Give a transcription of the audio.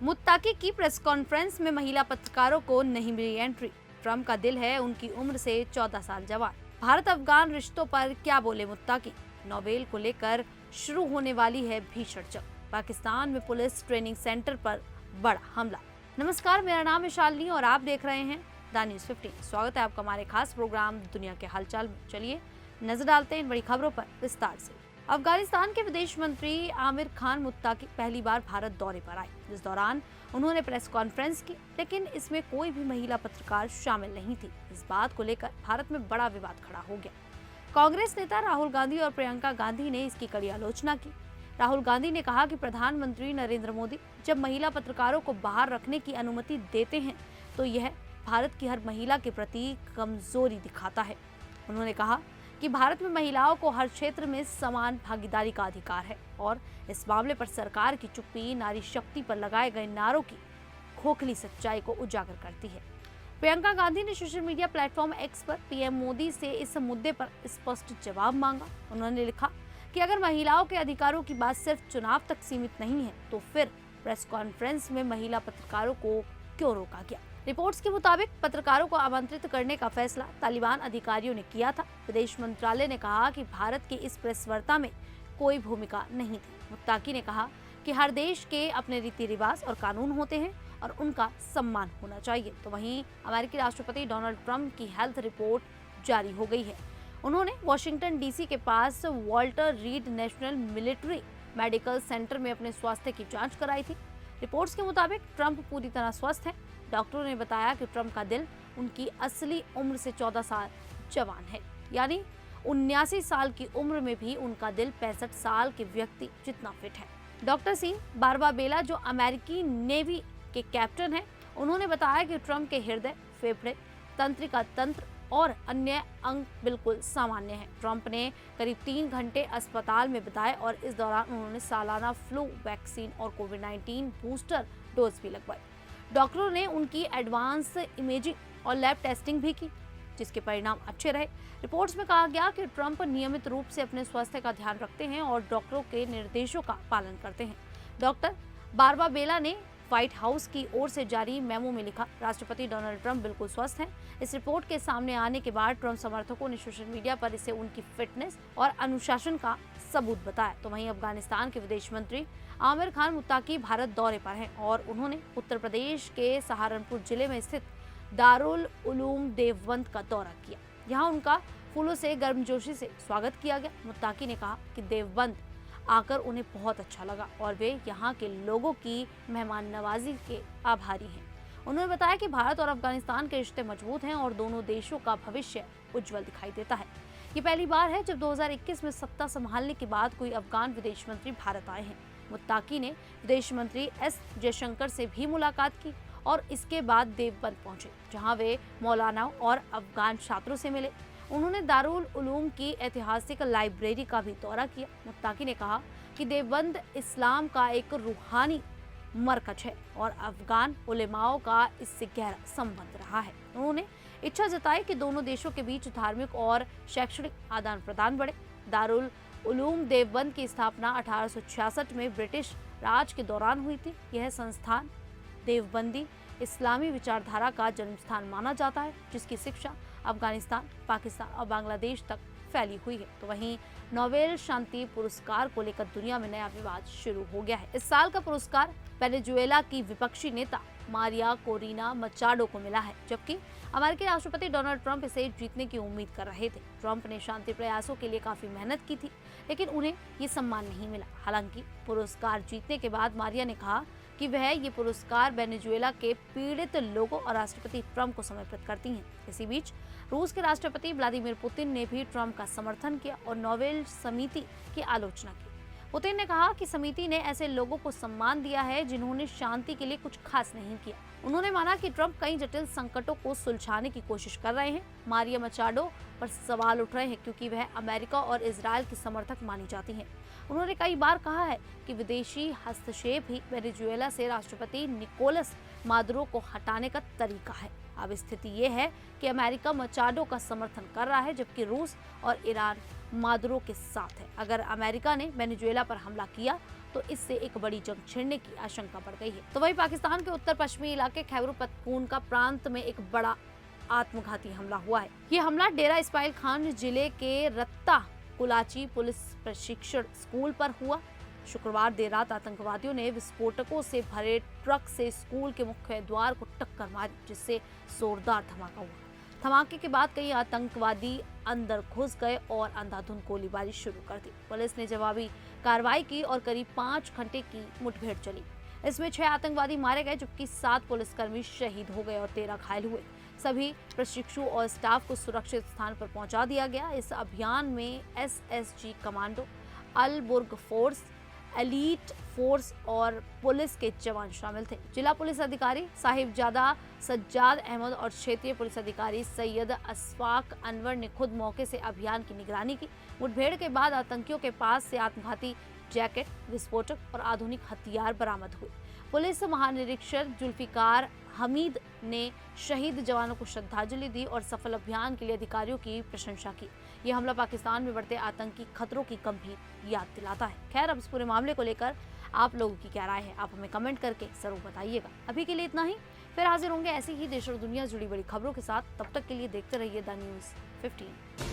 मुत्ताकी की press conference में महिला पत्रकारों को नहीं मिली एंट्री। ट्रंप का दिल है उनकी उम्र से 14 साल जवान। भारत अफगान रिश्तों पर क्या बोले मुत्ताकी। नोबेल को लेकर शुरू होने वाली है भीषण जंग। पाकिस्तान में पुलिस ट्रेनिंग सेंटर पर बड़ा हमला। नमस्कार, मेरा नाम है शालिनी और आप देख रहे हैं द न्यूज़ 15। स्वागत है आपका हमारे खास प्रोग्राम दुनिया के हालचाल में। चलिए नजर डालते हैं इन बड़ी खबरों पर विस्तार से। अफगानिस्तान के विदेश मंत्री आमिर खान मुत्ताकी पहली बार भारत दौरे पर आए। इस दौरान उन्होंने प्रेस कॉन्फ्रेंस की, लेकिन इसमें कोई भी महिला पत्रकार शामिल नहीं थी। इस बात को लेकर भारत में बड़ा विवाद खड़ा हो गया। कांग्रेस नेता राहुल गांधी और प्रियंका गांधी ने इसकी कड़ी आलोचना की। राहुल गांधी ने कहा कि प्रधानमंत्री नरेंद्र मोदी जब महिला पत्रकारों को बाहर रखने की अनुमति देते हैं तो यह भारत की हर महिला के प्रति कमजोरी दिखाता है। उन्होंने कहा कि भारत में महिलाओं को हर क्षेत्र में समान भागीदारी का अधिकार है और इस मामले पर सरकार की चुप्पी नारी शक्ति पर लगाए गए नारों की खोखली सच्चाई को उजागर करती है। प्रियंका गांधी ने सोशल मीडिया प्लेटफॉर्म एक्स पर पीएम मोदी से इस मुद्दे पर स्पष्ट जवाब मांगा। उन्होंने लिखा कि अगर महिलाओं के अधिकारों की बात सिर्फ चुनाव तक सीमित नहीं है तो फिर प्रेस कॉन्फ्रेंस में महिला पत्रकारों को क्यों रोका गया। रिपोर्ट्स के मुताबिक पत्रकारों को आमंत्रित करने का फैसला तालिबान अधिकारियों ने किया था। विदेश मंत्रालय ने कहा कि भारत की इस प्रेस वार्ता में कोई भूमिका नहीं थी। मुत्ताकी ने कहा कि हर देश के अपने रीति रिवाज और कानून होते हैं और उनका सम्मान होना चाहिए। तो वहीं अमेरिकी राष्ट्रपति डोनाल्ड ट्रंप की हेल्थ रिपोर्ट जारी हो गई है। उन्होंने वॉशिंगटन डीसी के पास Walter Reed national military medical centre में अपने स्वास्थ्य की जांच कराई थी। रिपोर्ट्स के मुताबिक ट्रंप पूरी तरह स्वस्थ हैं। डॉक्टरों ने बताया कि ट्रंप का दिल उनकी असली उम्र से 14 साल जवान है, यानी 79 साल की उम्र में भी उनका दिल 65 साल के व्यक्ति जितना फिट है। डॉक्टर सिंह बारबाबेला, जो अमेरिकी नेवी के कैप्टन हैं, उन्होंने बताया कि ट्रंप के हृदय, फेफड़े, तंत्रिका तंत्र और अन्य अंग बिल्कुल सामान्य हैं। ट्रंप ने करीब 3 घंटे अस्पताल में बिताए और इस दौरान उन्होंने सालाना फ्लू वैक्सीन और कोविड-19 बूस्टर डोज भी लगवाई। डॉक्टरों ने उनकी एडवांस इमेजिंग और लैब टेस्टिंग भी की, जिसके परिणाम अच्छे रहे। रिपोर्ट्स में कहा गया कि ट्रंप नियमित रूप से अपने स्वास्थ्य का ध्यान रखते हैं और डॉक्टरों के निर्देशों का पालन करते हैं। डॉक्टर बारबाबेला ने व्हाइट हाउस की ओर से जारी मेमो में लिखा, राष्ट्रपति डोनाल्ड ट्रंप बिल्कुल स्वस्थ हैं। इस रिपोर्ट के सामने आने के बाद ट्रंप समर्थकों ने सोशल मीडिया पर इसे उनकी फिटनेस और अनुशासन का सबूत बताया। तो वहीं अफगानिस्तान के विदेश मंत्री आमिर खान मुत्ताकी भारत दौरे पर हैं और उन्होंने उत्तर प्रदेश के सहारनपुर जिले में स्थित दारुल उलूम देवबंद का दौरा किया। यहाँ उनका फूलों से गर्मजोशी से स्वागत किया गया। मुत्ताकी ने कहा कि देवबंद आकर उन्हें बहुत अच्छा लगा और वे यहाँ के लोगों की मेहमान नवाजी के आभारी हैं। उन्होंने बताया कि भारत और अफगानिस्तान के रिश्ते मजबूत हैं और दोनों देशों का भविष्य उज्जवल दिखाई देता है। ये पहली बार है जब 2021 में सत्ता संभालने के बाद कोई अफगान विदेश मंत्री भारत आए हैं। मुत्ताकी ने विदेश मंत्री एस जयशंकर से भी मुलाकात की और इसके बाद देवबंद पहुंचे, जहां वे मौलानाओं और अफगान छात्रों से मिले। उन्होंने दारुल उलूम की ऐतिहासिक लाइब्रेरी का भी दौरा किया। मुत्ताकी ने कहा कि देवबंद इस्लाम का एक रूहानी मरकज है और अफगान उलेमाओं का इससे गहरा संबंध रहा है। उन्होंने इच्छा जताई कि दोनों देशों के बीच धार्मिक और शैक्षणिक आदान प्रदान बढ़े। दारुल उलूम देवबंद की स्थापना 1866 में ब्रिटिश राज के दौरान हुई थी। यह संस्थान देवबंदी इस्लामी विचारधारा का जन्म स्थान माना जाता है, जिसकी शिक्षा अफगानिस्तान, पाकिस्तान और बांग्लादेश तक फैली हुई है। तो वहीं नोबेल शांति पुरस्कार को लेकर दुनिया में नया विवाद शुरू हो गया है। इस साल का पुरस्कार वेनेजुएला की विपक्षी नेता मारिया कोरिना मचाडो को मिला है, जबकि अमेरिकी राष्ट्रपति डोनाल्ड ट्रंप इसे जीतने की उम्मीद कर रहे थे। ट्रंप ने शांति प्रयासों के लिए काफी मेहनत की थी, लेकिन उन्हें ये सम्मान नहीं मिला। हालांकि पुरस्कार जीतने के बाद मारिया ने कहा कि वह ये पुरस्कार वेनेजुएला के पीड़ित लोगों और राष्ट्रपति ट्रंप को समर्पित करती हैं। इसी बीच रूस के राष्ट्रपति व्लादिमीर पुतिन ने भी ट्रंप का समर्थन किया और नोबेल समिति की आलोचना की। पुतिन ने कहा कि समिति ने ऐसे लोगों को सम्मान दिया है जिन्होंने शांति के लिए कुछ खास नहीं किया। उन्होंने माना कि ट्रंप कई जटिल संकटों को सुलझाने की कोशिश कर रहे हैं। मारिया मचाडो पर सवाल उठ रहे हैं क्योंकि वह अमेरिका और इजरायल की समर्थक मानी जाती हैं। उन्होंने कई बार कहा है कि विदेशी हस्तक्षेप ही वेनेजुएला से राष्ट्रपति निकोलस मादुरो को हटाने का तरीका है। अब स्थिति ये है कि अमेरिका मचाडो का समर्थन कर रहा है, जबकि रूस और ईरान मादुरो के साथ है। अगर अमेरिका ने वेनेजुएला पर हमला किया तो इससे एक बड़ी जंग छिड़ने की आशंका बढ़ गई है। तो वहीं पाकिस्तान के उत्तर पश्चिमी इलाके खैबर पख्तूनख्वा प्रांत में एक बड़ा आत्मघाती हमला हुआ है। ये हमला डेरा इस्माइल खान जिले के रत्ता कुलाची पुलिस प्रशिक्षण स्कूल पर हुआ। शुक्रवार देर रात आतंकवादियों ने विस्फोटकों से भरे ट्रक से स्कूल के मुख्य द्वार को टक्कर मारी, जिससे जोरदार धमाका हुआ। धमाके के बाद कई आतंकवादी अंदर घुस गए और अंधाधुंध गोलीबारी शुरू कर दी। पुलिस ने जवाबी कार्रवाई की और करीब 5 घंटे की मुठभेड़ चली। इसमें 6 आतंकवादी मारे गए, जबकि 7 पुलिसकर्मी शहीद हो गए और 13 घायल हुए। सभी प्रशिक्षु और स्टाफ को सुरक्षित स्थान पर पहुंचा दिया गया। इस अभियान में एसएसजी कमांडो, अल बुर्ग फोर्स, एलीट फोर्स और पुलिस के जवान शामिल थे। जिला पुलिस अधिकारी साहिबजादा सज्जाद अहमद और क्षेत्रीय पुलिस अधिकारी सैयद अशफाक अनवर ने खुद मौके से अभियान की निगरानी की। मुठभेड़ के बाद आतंकियों के पास से आत्मघाती जैकेट, विस्फोटक और आधुनिक हथियार बरामद हुए। पुलिस महानिरीक्षक जुल्फिकार हमीद ने शहीद जवानों को श्रद्धांजलि दी और सफल अभियान के लिए अधिकारियों की प्रशंसा की। यह हमला पाकिस्तान में बढ़ते आतंकी खतरों की गंभीर याद दिलाता है। खैर, अब इस पूरे मामले को लेकर आप लोगों की क्या राय है, आप हमें कमेंट करके जरूर बताइएगा। अभी के लिए इतना ही, फिर हाजिर होंगे ऐसी ही देश और दुनिया से जुड़ी बड़ी खबरों के साथ। तब तक के लिए देखते रहिए द न्यूज़ 15।